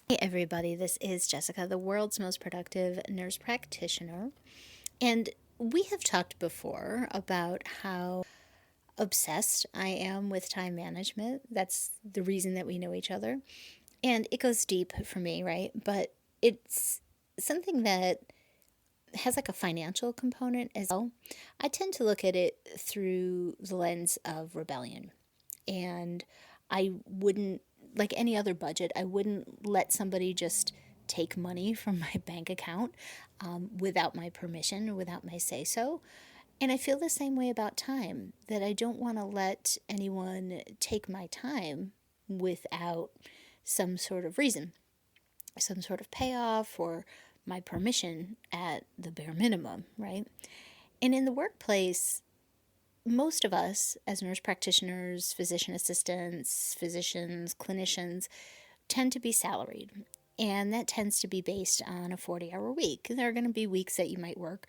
Hey everybody, this is Jessica, the world's most productive nurse practitioner. And we have talked before about how obsessed I am with time management. That's the reason that we know each other. And it goes deep for me, right? But it's something that has like a financial component as well. I tend to look at it through the lens of rebellion. And I wouldn't, like any other budget, I wouldn't let somebody just take money from my bank account without my permission or without my say so. And I feel the same way about time, that I don't want to let anyone take my time without some sort of reason, some sort of payoff, or my permission at the bare minimum, right? And in the workplace, most of us, as nurse practitioners, physician assistants, physicians, clinicians, tend to be salaried. And that tends to be based on a 40-hour week. There are going to be weeks that you might work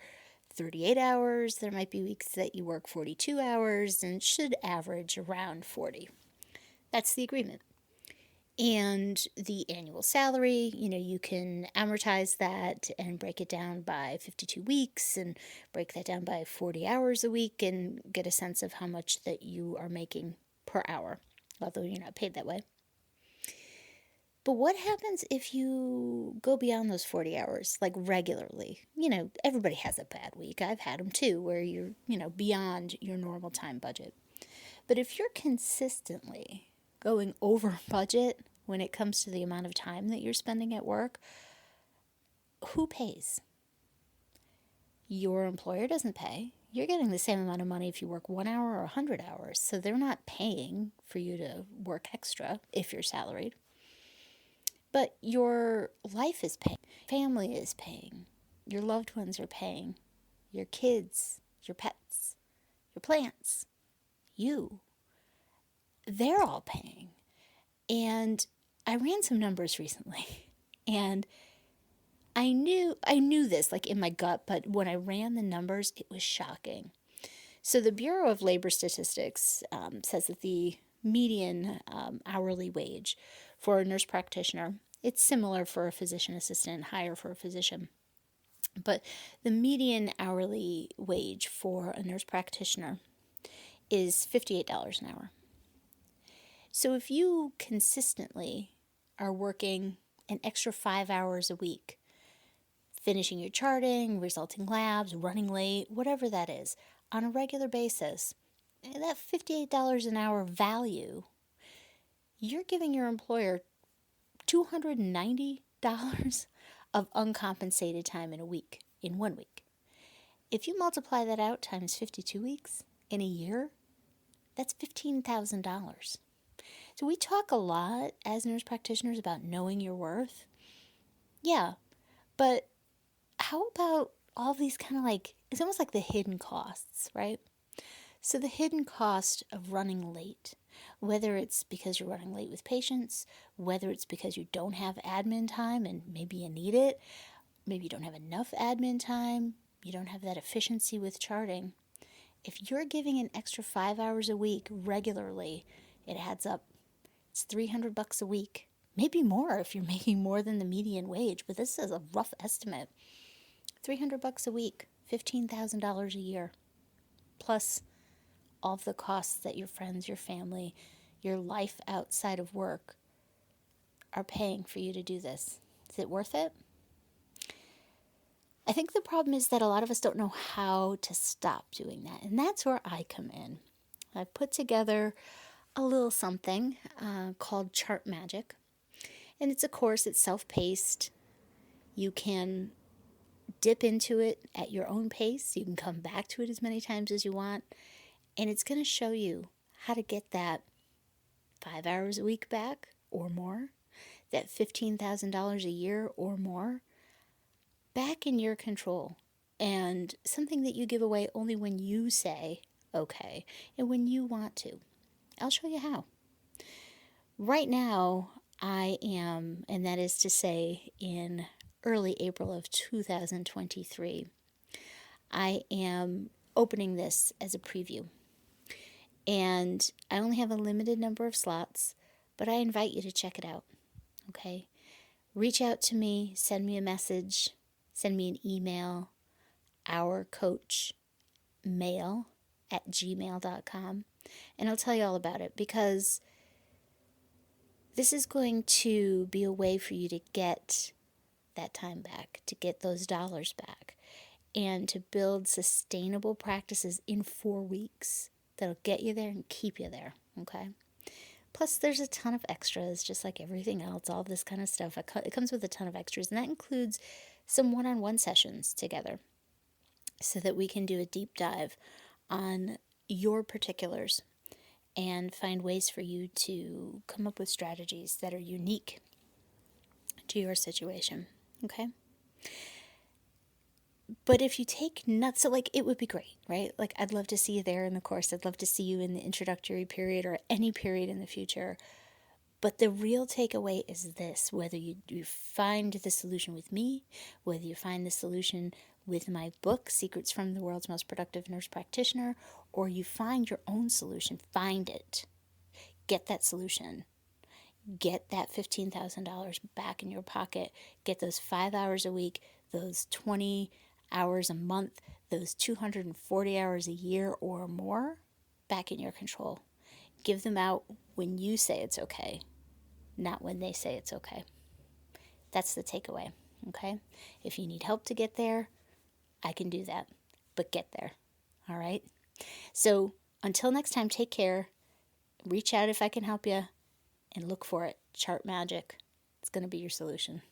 38 hours. There might be weeks that you work 42 hours, and it should average around 40. That's the agreement. And the annual salary, you can amortize that and break it down by 52 weeks and break that down by 40 hours a week and get a sense of how much that you are making per hour, although you're not paid that way. But what happens if you go beyond those 40 hours, like regularly? Everybody has a bad week. I've had them too, where you're, beyond your normal time budget. But if you're consistently going over budget when it comes to the amount of time that you're spending at work, who pays? Your employer doesn't pay. You're getting the same amount of money if you work 1 hour or 100 hours. So they're not paying for you to work extra if you're salaried. But your life is paying. Family is paying. Your loved ones are paying. Your kids, your pets, your plants, you. They're all paying. And I ran some numbers recently, and I knew this like in my gut, but when I ran the numbers, it was shocking. So the Bureau of Labor Statistics says that the median hourly wage for a nurse practitioner, it's similar for a physician assistant, higher for a physician, but the median hourly wage for a nurse practitioner is $58 an hour. So if you consistently are working an extra 5 hours a week, finishing your charting, resulting labs, running late, whatever that is, on a regular basis, that $58 an hour value, you're giving your employer $290 of uncompensated time in 1 week. If you multiply that out times 52 weeks in a year, that's $15,000. So we talk a lot as nurse practitioners about knowing your worth. Yeah, but how about all these kind of like, it's almost like the hidden costs, right? So the hidden cost of running late, whether it's because you're running late with patients, whether it's because you don't have admin time and maybe you need it, maybe you don't have enough admin time, you don't have that efficiency with charting. If you're giving an extra 5 hours a week regularly, it adds up. It's $300 a week, maybe more if you're making more than the median wage, but this is a rough estimate. $300 a week, $15,000 a year, plus all of the costs that your friends, your family, your life outside of work are paying for you to do this. Is it worth it? I think the problem is that a lot of us don't know how to stop doing that, and that's where I come in. I've put together a little something called Chart Magic, and it's a course. It's self-paced. You can dip into it at your own pace. You can come back to it as many times as you want, and it's going to show you how to get that 5 hours a week back or more, that $15,000 a year or more, back in your control, and something that you give away only when you say okay and when you want to. I'll show you how. Right now, I am, and that is to say in early April of 2023, I am opening this as a preview. And I only have a limited number of slots, but I invite you to check it out, okay? reach out to me, send me a message, send me an email, ourcoachmail@gmail.com, and I'll tell you all about it, because this is going to be a way for you to get that time back, to get those dollars back, and to build sustainable practices in 4 weeks that'll get you there and keep you there, okay? Plus, there's a ton of extras, just like everything else, all this kind of stuff. It comes with a ton of extras, and that includes some one-on-one sessions together so that we can do a deep dive on your particulars and find ways for you to come up with strategies that are unique to your situation, okay? But if you take nuts, so like, it would be great, right? Like, I'd love to see you there in the course. I'd love to see you in the introductory period or any period in the future. But the real takeaway is this: whether you find the solution with me, whether you find the solution with my book, Secrets from the World's Most Productive Nurse Practitioner, or you find your own solution, find it. Get that solution. Get that $15,000 back in your pocket. Get those 5 hours a week, those 20 hours a month, those 240 hours a year or more back in your control. Give them out when you say it's okay, not when they say it's okay. That's the takeaway, okay? If you need help to get there, I can do that, but get there, all right? So until next time, take care. Reach out if I can help you, and look for it. Chart magic. It's going to be your solution.